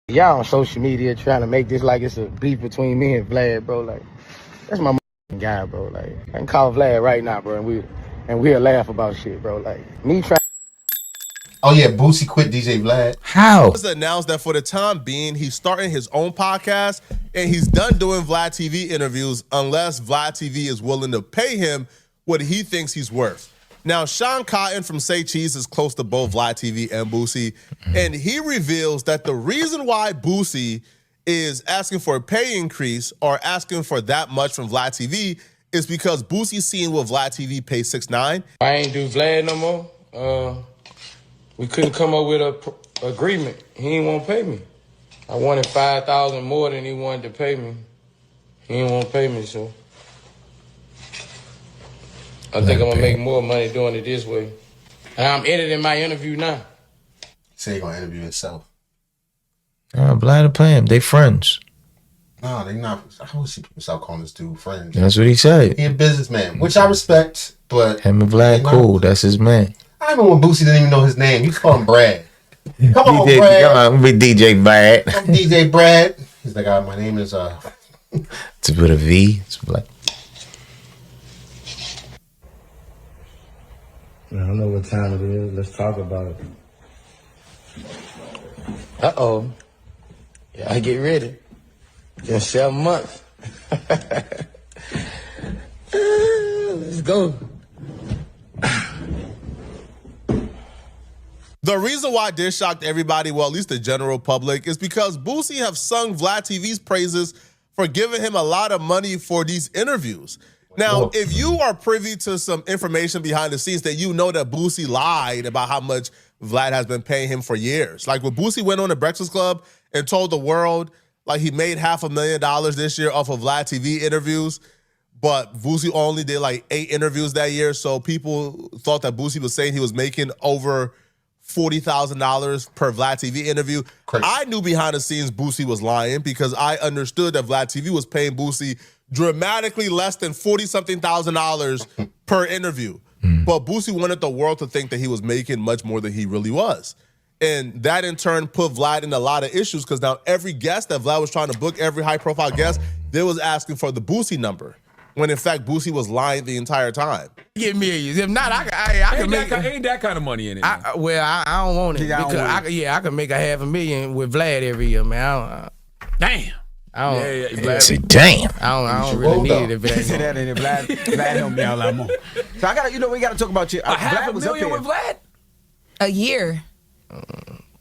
Y'all on social media trying to make this like it's a beef between me and Vlad, bro. Like, that's my guy, bro. Like, I can call Vlad right now, bro, and we'll laugh about shit, bro. Like, me trying. Oh yeah, Boosie quit DJ Vlad. How? It was announced that for the time being, he's starting his own podcast and he's done doing Vlad TV interviews unless Vlad TV is willing to pay him what he thinks he's worth. Now, Sean Cotton from Say Cheese is close to both Vlad TV and Boosie, and he reveals that the reason why Boosie is asking for a pay increase or asking for that much from Vlad TV is because Boosie's seeing what Vlad TV pays 6ix9ine. I ain't do Vlad no more. We couldn't come up with a agreement. He ain't want to pay me. I wanted $5,000 more than he wanted to pay me. He ain't want to pay me, so I think I'm gonna make more money doing it this way. And I'm editing my interview now. Say he gonna interview himself. Vlad to pay him. They friends. No, they not. I always see people start calling this dude friends. That's what he said. He a businessman, which I respect, but Him and Vlad cool. That's his man. I remember when Boosie didn't even know his name. He called him Brad. Come on, DJ, Brad. Come on, be DJ Brad. I'm DJ Brad. He's like, my name is To put a V. It's like. I don't know what time it is. Let's talk about it. Uh-oh. Yeah, I get ready. In 7 months. Let's go. The reason why this shocked everybody, well, at least the general public, is because Boosie have sung Vlad TV's praises for giving him a lot of money for these interviews. Now, if you are privy to some information behind the scenes, that you know that Boosie lied about how much Vlad has been paying him for years. Like when Boosie went on the Breakfast Club and told the world like he made $500,000 this year off of Vlad TV interviews, but Boosie only did like 8 interviews that year. So people thought that Boosie was saying he was making over $40,000 per Vlad TV interview. Crazy. I knew behind the scenes Boosie was lying because I understood that Vlad TV was paying Boosie dramatically less than $40-something thousand per interview. But Boosie wanted the world to think that he was making much more than he really was. And that in turn put Vlad in a lot of issues because now every guest that Vlad was trying to book, every high-profile guest, they was asking for the Boosie number. When in fact Boosie was lying the entire time. Get millions. If not, I can make. Ain't that kind of money in it? I don't want it because I can make $500,000 with Vlad every year, man. Damn. Vlad, Say, damn. I don't really need it. Say that and Vlad helped me out a lot more. So I got we got to talk about you. $500,000 with Vlad? A year.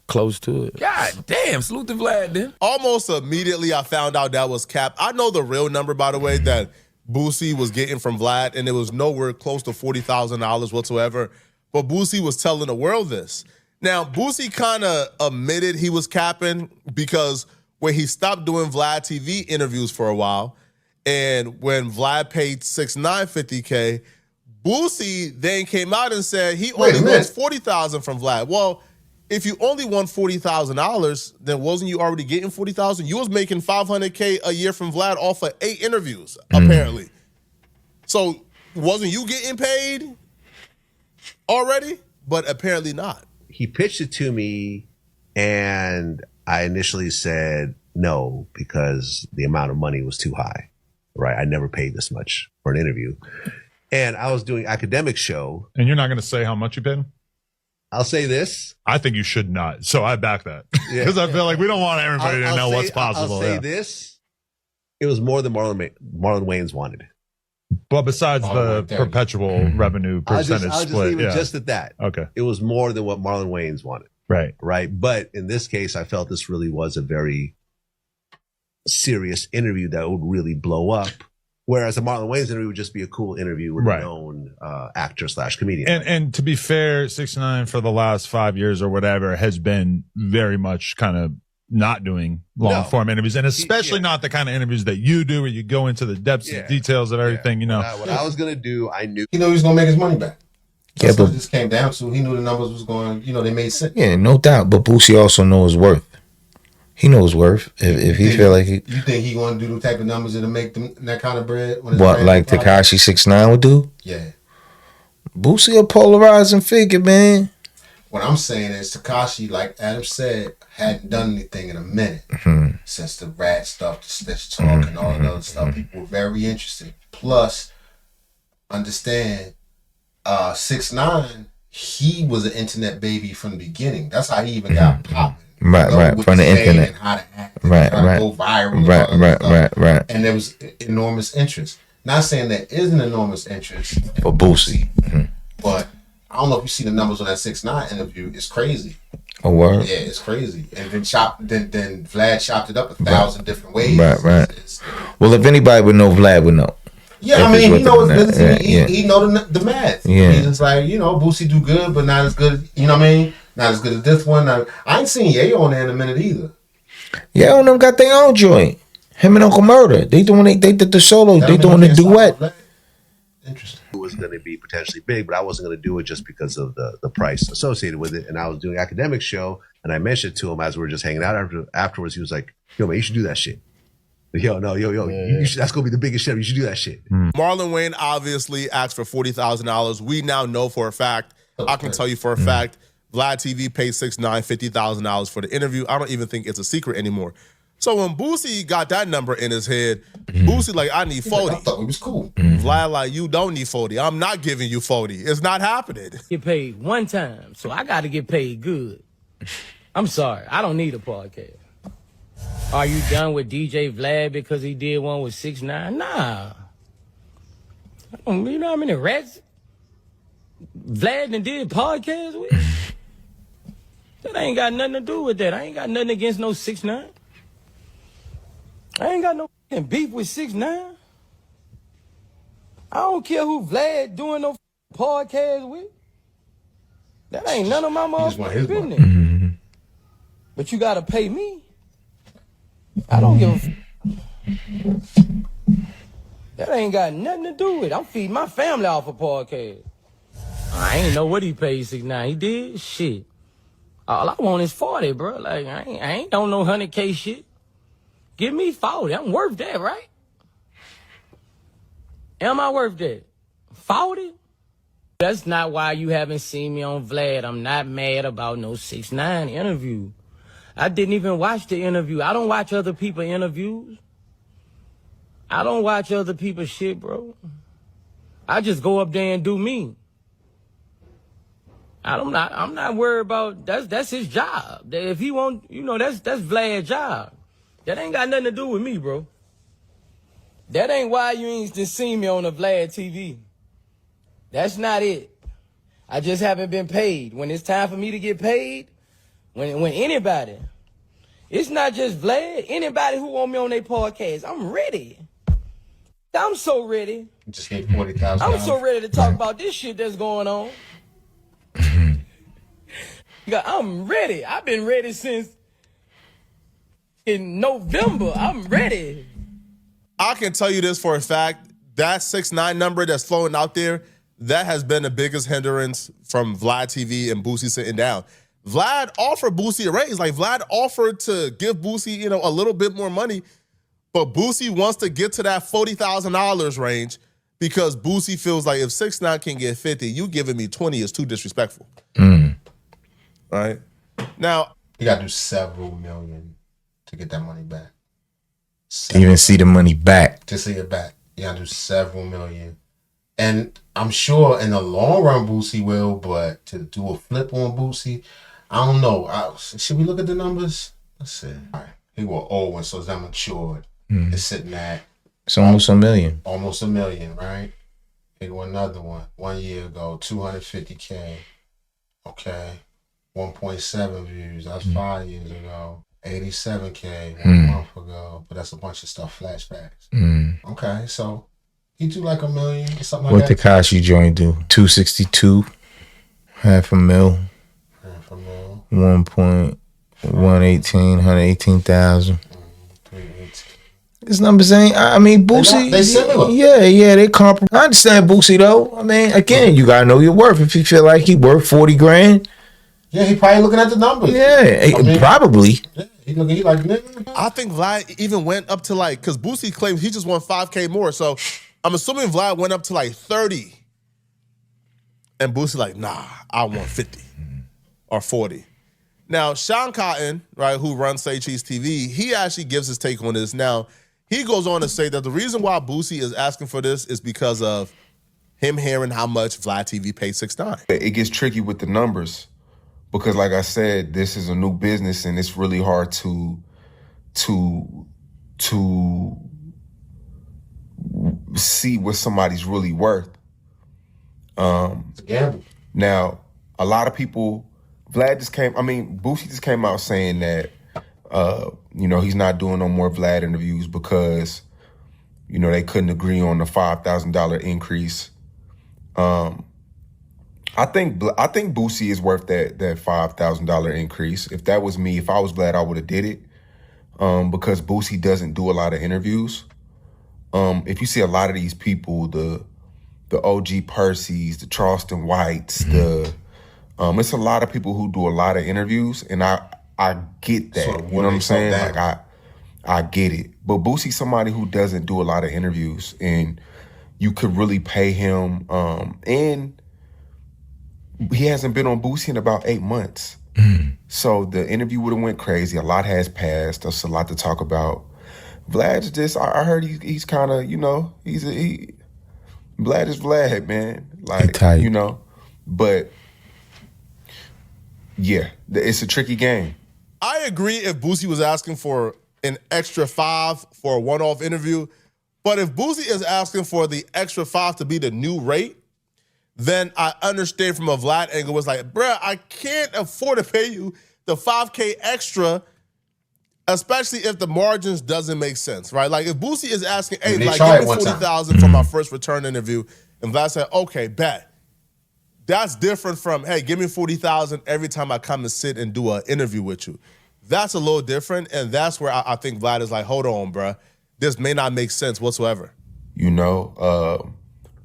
Close to it. God damn, salute to Vlad then. Almost immediately I found out that was cap. I know the real number, by the way, that Boosie was getting from Vlad, and it was nowhere close to $40,000 whatsoever. But Boosie was telling the world this. Now, Boosie kind of admitted he was capping because when he stopped doing Vlad TV interviews for a while, and when Vlad paid 6ix9ine $50K, Boosie then came out and said he only wants $40,000 from Vlad. Well, if you only want $40,000, then wasn't you already getting $40,000? You was making $500K a year from Vlad off of 8 interviews, apparently. So wasn't you getting paid already? But apparently not. He pitched it to me, and I initially said no because the amount of money was too high. Right? I never paid this much for an interview, and I was doing academic show. And you're not going to say how much you paid him? I'll say this. I think you should not. So I back that because I feel like we don't want everybody to know what's possible. I'll say this. It was more than Marlon Wayans wanted. Well, besides the perpetual revenue percentage I'll just split. leave it just at that. Okay. It was more than what Marlon Wayans wanted. Right. Right. But in this case, I felt this really was a very serious interview that would really blow up. Whereas a Marlon Wayans interview would just be a cool interview with a known actor/comedian. And to be fair, 6ix9ine for the last 5 years or whatever has been very much kind of not doing long form interviews, and especially not the kind of interviews that you do where you go into the depths and details of everything, you know. What I was going to do, I knew. He knew he was going to make his money back. Yeah, but it just came down to he knew the numbers was going, they made sense. Yeah, no doubt. But Boosie also knows his worth. He knows worth. If he feel like he, you think he want to do the type of numbers that'll make them that kind of bread? What, like Tekashi 6ix9ine would do? Yeah. Boosie a polarizing figure, man. What I'm saying is Tekashi, like Adam said, hadn't done anything in a minute since the rat stuff, the snitch talk, and all that other stuff. People were very interested. Plus, understand, 6ix9ine, he was an internet baby from the beginning. That's how he even got popping. Right, from the internet. And how to act, right, how to go viral. Right. And there was enormous interest. Not saying there isn't enormous interest for Boosie, but I don't know if you see the numbers on that 6ix9ine interview. It's crazy. A word? Yeah, it's crazy. And then Vlad chopped it up 1,000 different ways. Right. Well, if anybody would know, Vlad would know. Yeah, I mean, he knows business. He know the math. Yeah. He's just like, Boosie do good, but not as good. You know what I mean? Not as good as this one. I ain't seen Yayo on there in a minute either. Yeah, them got their own joint. Him and Uncle Murder. They did the solo. They doing the duet. Interesting. It was going to be potentially big, but I wasn't going to do it just because of the price associated with it. And I was doing an academic show, and I mentioned to him as we were just hanging out afterwards. He was like, "Yo, man, you should do that shit." Yo, that's going to be the biggest shit. You should do that shit. Marlon Wayne obviously asked for $40,000. We now know for a fact. I can tell you for a fact. Vlad TV paid 6ix9ine $50,000 for the interview. I don't even think it's a secret anymore. So when Boosie got that number in his head, Boosie like, I need 40. I thought it was cool. Vlad like, you don't need 40. I'm not giving you 40. It's not happening. Get paid one time, so I got to get paid good. I'm sorry, I don't need a podcast. Are you done with DJ Vlad because he did one with 6ix9ine? Nah. You know how many rats Vlad done did podcasts with? That ain't got nothing to do with that. I ain't got nothing against no 6ix9ine. I ain't got no beef with 6ix9ine. I don't care who Vlad doing no podcast with. That ain't none of my motherfucking business. But you gotta pay me. I don't give a That ain't got nothing to do with it. I'm feeding my family off a podcast. I ain't know what he paid 6ix9ine. He did? Shit. All I want is 40, bro. Like, I ain't on no 100K shit. Give me 40. I'm worth that, right? Am I worth that? 40? That's not why you haven't seen me on Vlad. I'm not mad about no 6ix9ine interview. I didn't even watch the interview. I don't watch other people's interviews. I don't watch other people's shit, bro. I just go up there and do me. I'm not worried about that's his job. If he want, that's Vlad's job. That ain't got nothing to do with me, bro. That ain't why you ain't seen me on the Vlad TV. That's not it. I just haven't been paid. When it's time for me to get paid, when anybody, it's not just Vlad, anybody who want me on their podcast, I'm ready. I'm so ready. You just gave $40,000. I'm so ready to talk about this shit that's going on. I'm ready. I've been ready since in November. I'm ready. I can tell you this for a fact. That 6ix9ine number that's flowing out there, that has been the biggest hindrance from Vlad TV and Boosie sitting down. Vlad offered Boosie a raise. Like, Vlad offered to give Boosie, a little bit more money, but Boosie wants to get to that $40,000 range because Boosie feels like if 6ix9ine can get 50, you giving me 20 is too disrespectful. Right? Now, you got to do several million to get that money back. To even see the money back. To see it back. You got to do several million. And I'm sure in the long run, Boosie will, but to do a flip on Boosie, I don't know. Should we look at the numbers? Let's see. All right. He was old one, so it's not matured. It's sitting at... It's almost $1 million. Almost $1 million, right? He won another one 1 year ago, 250K. Okay. 1.7 views. That's 5 years ago. 87K 1 month ago. But that's a bunch of stuff, flashbacks. Okay, so he do like $1 million or something like that. What Tekashi joint do? 262, $500,000. $1.118, 118,000. His numbers ain't. I mean, Boosie. They similar. Yeah, they comparable. I understand Boosie though. I mean, again, you gotta know your worth. If you feel like he worth 40 grand. Yeah, he probably looking at the numbers. Yeah, probably. Yeah, he like, nigga. I think Vlad even went up to because Boosie claims he just won 5K more. So I'm assuming Vlad went up to 30. And Boosie like, nah, I want 50. or 40. Now, Sean Cotton, right, who runs Say Cheese TV, he actually gives his take on this. Now, he goes on to say that the reason why Boosie is asking for this is because of him hearing how much Vlad TV paid 6ix9ine. It gets tricky with the numbers because, like I said, this is a new business and it's really hard to see what somebody's really worth. It's a gamble. Now, a lot of people, Boosie just came out saying that, he's not doing no more Vlad interviews because, they couldn't agree on the $5,000 increase. I think Boosie is worth that $5,000 increase. If that was me, if I was Vlad, I would have did it. Because Boosie doesn't do a lot of interviews. If you see a lot of these people, the OG Percy's, the Charleston Whites, it's a lot of people who do a lot of interviews, and I get that. Sort of, you know what I'm saying? Like I get it. But Boosie's somebody who doesn't do a lot of interviews, and you could really pay him. And he hasn't been on Boosie in about 8 months. So the interview would have went crazy. A lot has passed. There's a lot to talk about. Vlad's just, I heard he's kind of, Vlad is Vlad, man. Like, but yeah, it's a tricky game. I agree if Boosie was asking for an extra $5 for a one-off interview, but if Boosie is asking for the extra $5 to be the new rate, then I understand from a Vlad angle. It's like, bruh, I can't afford to pay you the $5K extra, especially if the margins doesn't make sense, right? Like if Boosie is asking, hey, like give me $40,000 for my first return interview, and Vlad said, okay, bet. That's different from, hey, give me $40,000 every time I come and sit and do an interview with you. That's a little different, and that's where I think Vlad is like, hold on, bruh. This may not make sense whatsoever.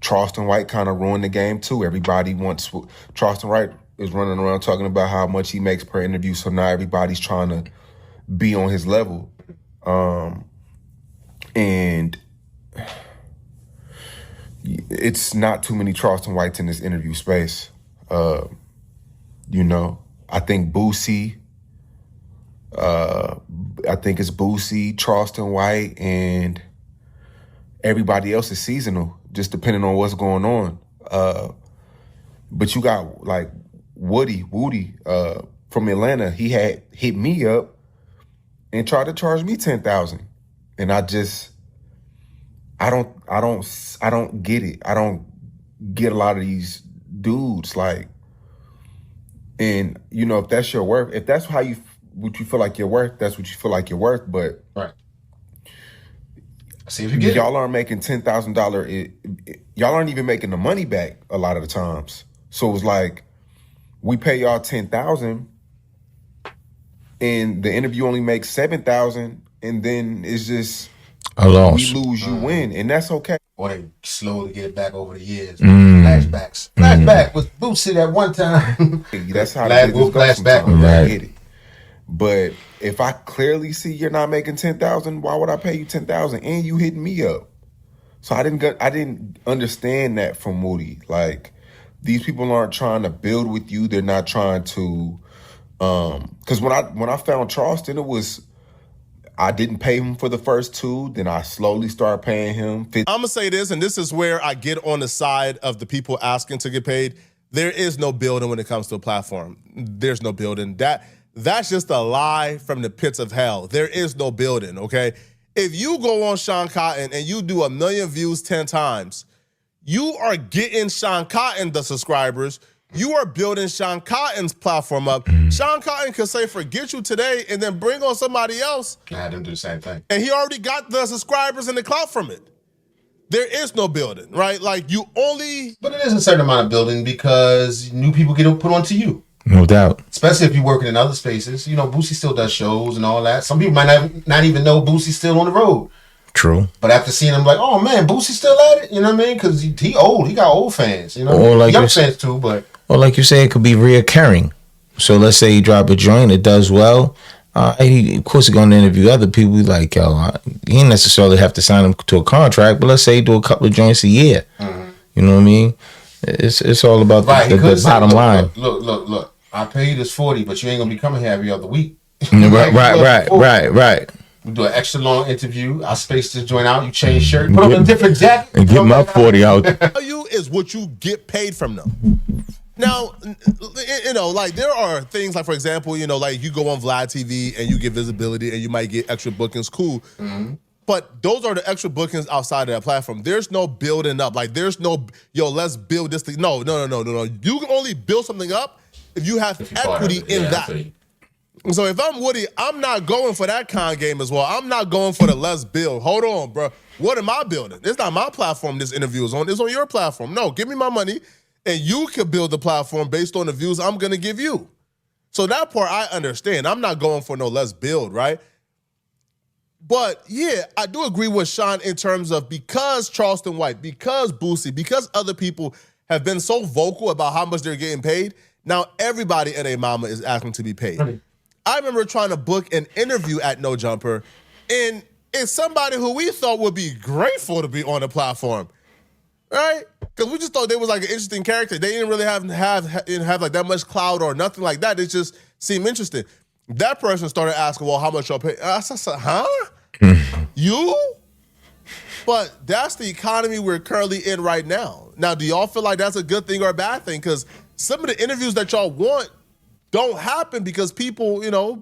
Charleston White kind of ruined the game too. Everybody wants, Charleston White is running around talking about how much he makes per interview, so now everybody's trying to be on his level. And it's not too many Charleston Whites in this interview space. I think Boosie, it's Boosie, Charleston White, and everybody else is seasonal, just depending on what's going on. But you got like Woody from Atlanta. He had hit me up and tried to charge me $10,000, and I don't get it. I don't get a lot of these dudes like, and if that's your worth, if that's what you feel like you're worth, that's what you feel like you're worth. But right. See if you get y'all aren't making $10,000. Y'all aren't even making the money back a lot of the times. So it was like, we pay y'all $10,000, and the interview only makes $7,000, and then it's just a loss. We lose, you win, and that's okay. Or they slowly get it back over the years. Flashbacks. Flashback was Boosie at one time. That's how it goes. Flashback. I get it. But if I clearly see you're not making $10,000, why would I pay you $10,000 and you hitting me up? So I didn't understand that from Moody. Like, these people aren't trying to build with you. They're not trying to. Because when I found Charleston, it was, I didn't pay him for the first 2. Then I slowly started paying him. I'm gonna say this, and this is where I get on the side of the people asking to get paid. There is no building when it comes to a platform. There's no building. That's just a lie from the pits of hell. There is no building, okay? If you go on Sean Cotton and you do 1 million views 10 times, you are getting Sean Cotton the subscribers. You are building Sean Cotton's platform up. Sean Cotton could say, forget you today, and then bring on somebody else. I had them do the same thing. And he already got the subscribers and the clout from it. There is no building, right? Like, you only... But it is a certain amount of building because new people get put onto you. No doubt. Especially if you're working in other spaces. Boosie still does shows and all that. Some people might not even know Boosie's still on the road. True. But after seeing him, like, oh man, Boosie's still at it. You know what I mean? Because he old. He got old fans. Or like young fans too. But or like you say, it could be reoccurring. So let's say you drop a joint, it does well. Of course, he's going to interview other people. Like, yo, he didn't necessarily have to sign him to a contract, but let's say he do a couple of joints a year. Mm-hmm. You know what I mean? It's all about the bottom line. Look. I pay you this 40, but you ain't gonna be coming here every other week. Right. We do an extra long interview. I space this joint out. You change shirt, put on a different jacket, and get my 40 out. Value is what you get paid from them. Now, you know, like there are things like, for example, you know, like you go on Vlad TV and you get visibility and you might get extra bookings. Cool. Mm-hmm. But those are the extra bookings outside of that platform. There's no building up. Like there's no, yo, let's build this thing. No. You can only build something up if you have equity in that. So if I'm Woody, I'm not going for that con game as well. I'm not going for the let's build. Hold on, bro. What am I building? It's not my platform this interview is on. It's on your platform. No, give me my money and you can build the platform based on the views I'm going to give you. So that part I understand. I'm not going for no let's build, right? But yeah, I do agree with Sean in terms of because Charleston White, because Boosie, because other people have been so vocal about how much they're getting paid, now everybody and a mama is asking to be paid. Right. I remember trying to book an interview at No Jumper, and it's somebody who we thought would be grateful to be on the platform, right? Because we just thought they was like an interesting character. They didn't really have like that much clout or nothing like that. It just seemed interesting. That person started asking, well, how much y'all pay? I said, huh? You? But that's the economy we're currently in right now. Now, do y'all feel like that's a good thing or a bad thing? Because some of the interviews that y'all want don't happen because people, you know,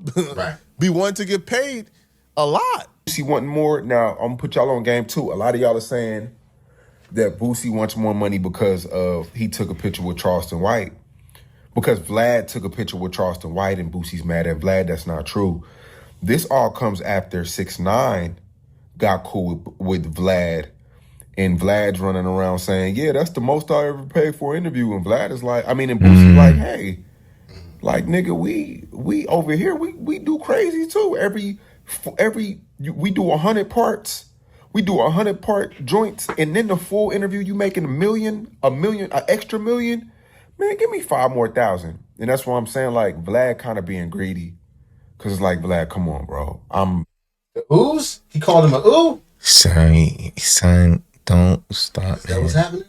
be wanting to get paid a lot. Boosie wanting more. Now, I'm going to put y'all on game too. A lot of y'all are saying that Boosie wants more money because of he took a picture with Charleston White. Because Vlad took a picture with Charleston White and Boosie's mad at Vlad. That's not true. This all comes after 6ix9ine got cool with Vlad. And Vlad's running around saying, yeah, that's the most I ever paid for an interview. And Vlad is like, and Boosie's like, hey, like, nigga, we over here, we do crazy too. We do 100 parts. We do 100 part joints. And then the full interview, you making an extra million. Man, give me 5 more thousand. And that's why I'm saying, like, Vlad kind of being greedy. Because it's like, Vlad, come on, bro. The ooze? He called him a ooh? Son, don't stop. Is that what's happening?